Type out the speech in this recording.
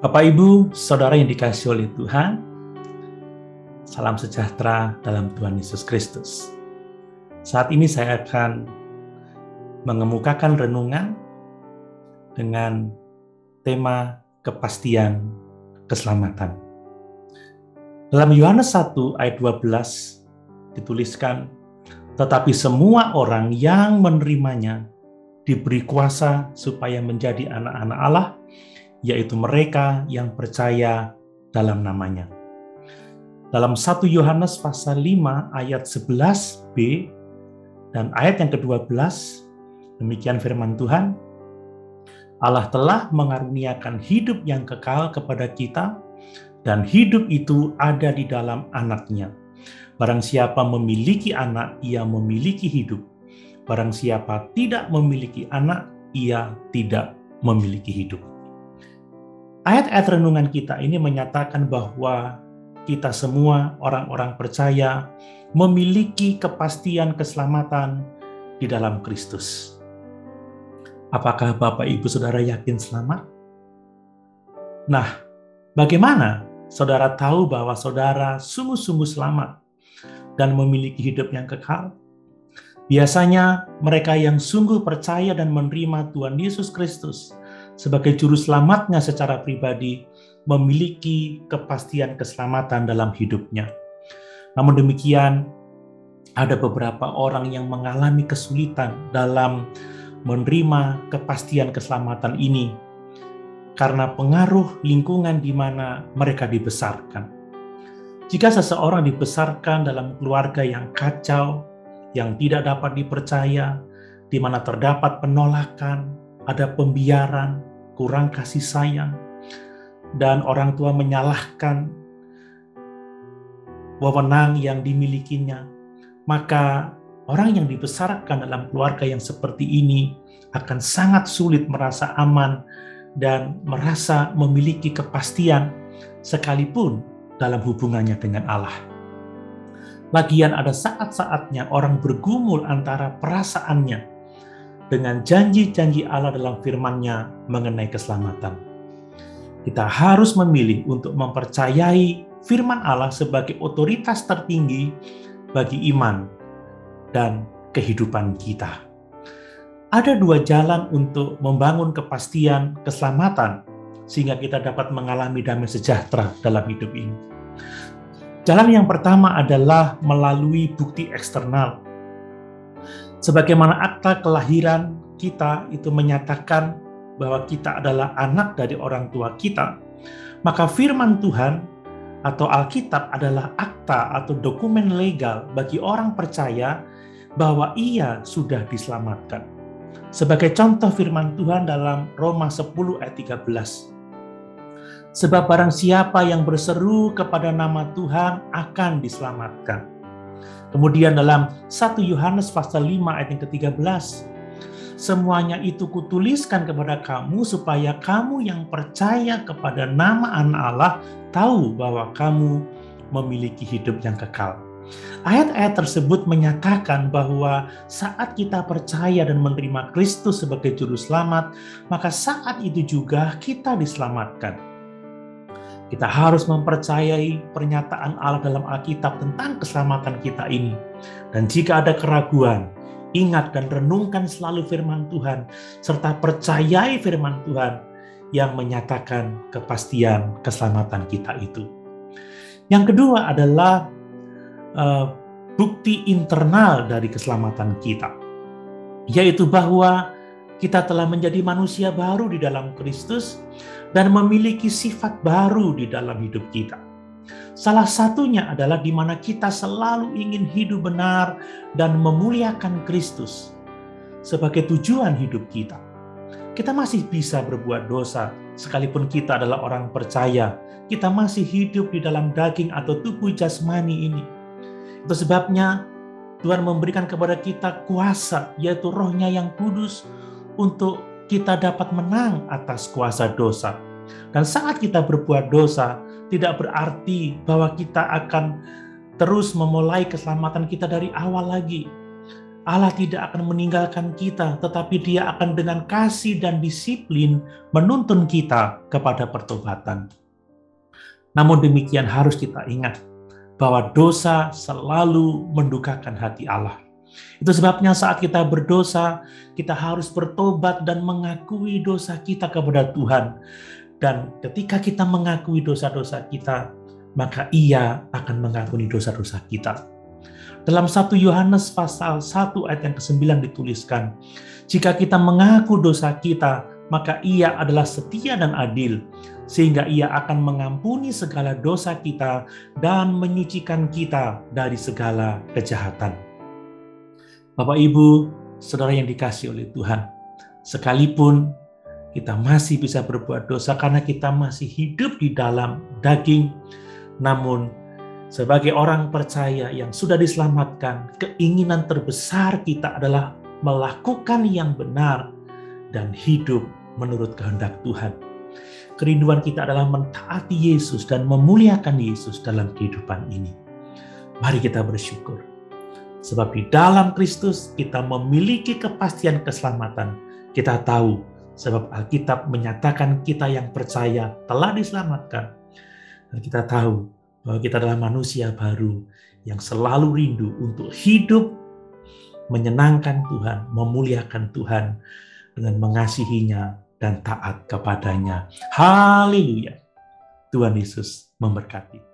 Bapak, Ibu, Saudara yang dikasihi oleh Tuhan, salam sejahtera dalam Tuhan Yesus Kristus. Saat ini saya akan mengemukakan renungan dengan tema kepastian keselamatan. Dalam Yohanes 1 ayat 12 dituliskan, tetapi semua orang yang menerimanya diberi kuasa supaya menjadi anak-anak Allah, yaitu mereka yang percaya dalam namanya. Dalam 1 Yohanes pasal 5 ayat 11b dan ayat yang ke-12, demikian firman Tuhan, Allah telah mengaruniakan hidup yang kekal kepada kita, dan hidup itu ada di dalam anaknya. Barang siapa memiliki anak, ia memiliki hidup. Barang siapa tidak memiliki anak, ia tidak memiliki hidup. Ayat-ayat renungan kita ini menyatakan bahwa kita semua orang-orang percaya memiliki kepastian keselamatan di dalam Kristus. Apakah Bapak, Ibu, Saudara yakin selamat? Nah, bagaimana Saudara tahu bahwa Saudara sungguh-sungguh selamat dan memiliki hidup yang kekal? Biasanya mereka yang sungguh percaya dan menerima Tuhan Yesus Kristus sebagai juru selamatnya secara pribadi memiliki kepastian keselamatan dalam hidupnya. Namun demikian, ada beberapa orang yang mengalami kesulitan dalam menerima kepastian keselamatan ini karena pengaruh lingkungan di mana mereka dibesarkan. Jika seseorang dibesarkan dalam keluarga yang kacau, yang tidak dapat dipercaya, di mana terdapat penolakan, ada pembiaran, kurang kasih sayang, dan orang tua menyalahkan wewenang yang dimilikinya, maka orang yang dibesarkan dalam keluarga yang seperti ini akan sangat sulit merasa aman dan merasa memiliki kepastian sekalipun dalam hubungannya dengan Allah. Lagian ada saat-saatnya orang bergumul antara perasaannya dengan janji-janji Allah dalam firman-Nya mengenai keselamatan. Kita harus memilih untuk mempercayai firman Allah sebagai otoritas tertinggi bagi iman dan kehidupan kita. Ada dua jalan untuk membangun kepastian keselamatan sehingga kita dapat mengalami damai sejahtera dalam hidup ini. Jalan yang pertama adalah melalui bukti eksternal. Sebagaimana akta kelahiran kita itu menyatakan bahwa kita adalah anak dari orang tua kita, maka firman Tuhan atau Alkitab adalah akta atau dokumen legal bagi orang percaya bahwa ia sudah diselamatkan. Sebagai contoh firman Tuhan dalam Roma 10 ayat 13. Sebab barang siapa yang berseru kepada nama Tuhan akan diselamatkan. Kemudian dalam 1 Yohanes pasal 5 ayat yang ke-13, semuanya itu kutuliskan kepada kamu supaya kamu yang percaya kepada nama Anak Allah tahu bahwa kamu memiliki hidup yang kekal. Ayat-ayat tersebut menyatakan bahwa saat kita percaya dan menerima Kristus sebagai juru selamat, maka saat itu juga kita diselamatkan. Kita harus mempercayai pernyataan Allah dalam Alkitab tentang keselamatan kita ini. Dan jika ada keraguan, ingat dan renungkan selalu firman Tuhan, serta percayai firman Tuhan yang menyatakan kepastian keselamatan kita itu. Yang kedua adalah bukti internal dari keselamatan kita, yaitu bahwa kita telah menjadi manusia baru di dalam Kristus dan memiliki sifat baru di dalam hidup kita. Salah satunya adalah di mana kita selalu ingin hidup benar dan memuliakan Kristus sebagai tujuan hidup kita. Kita masih bisa berbuat dosa sekalipun kita adalah orang percaya. Kita masih hidup di dalam daging atau tubuh jasmani ini. Itu sebabnya Tuhan memberikan kepada kita kuasa, yaitu Roh-Nya yang kudus, untuk kita dapat menang atas kuasa dosa. Dan saat kita berbuat dosa, tidak berarti bahwa kita akan terus memulai keselamatan kita dari awal lagi. Allah tidak akan meninggalkan kita, tetapi Dia akan dengan kasih dan disiplin menuntun kita kepada pertobatan. Namun demikian harus kita ingat bahwa dosa selalu mendukakan hati Allah. Itu sebabnya saat kita berdosa, kita harus bertobat dan mengakui dosa kita kepada Tuhan. Dan ketika kita mengakui dosa-dosa kita, maka Ia akan mengampuni dosa-dosa kita. Dalam 1 Yohanes pasal 1 ayat yang ke-9 dituliskan, jika kita mengaku dosa kita, maka Ia adalah setia dan adil, sehingga Ia akan mengampuni segala dosa kita dan menyucikan kita dari segala kejahatan. Bapak, Ibu, saudara yang dikasihi oleh Tuhan, sekalipun kita masih bisa berbuat dosa karena kita masih hidup di dalam daging, namun sebagai orang percaya yang sudah diselamatkan, keinginan terbesar kita adalah melakukan yang benar dan hidup menurut kehendak Tuhan. Kerinduan kita adalah mentaati Yesus dan memuliakan Yesus dalam kehidupan ini. Mari kita bersyukur. Sebab di dalam Kristus kita memiliki kepastian keselamatan. Kita tahu sebab Alkitab menyatakan kita yang percaya telah diselamatkan. Dan kita tahu bahwa kita adalah manusia baru yang selalu rindu untuk hidup menyenangkan Tuhan, memuliakan Tuhan dengan mengasihinya dan taat kepadanya. Haleluya. Tuhan Yesus memberkati.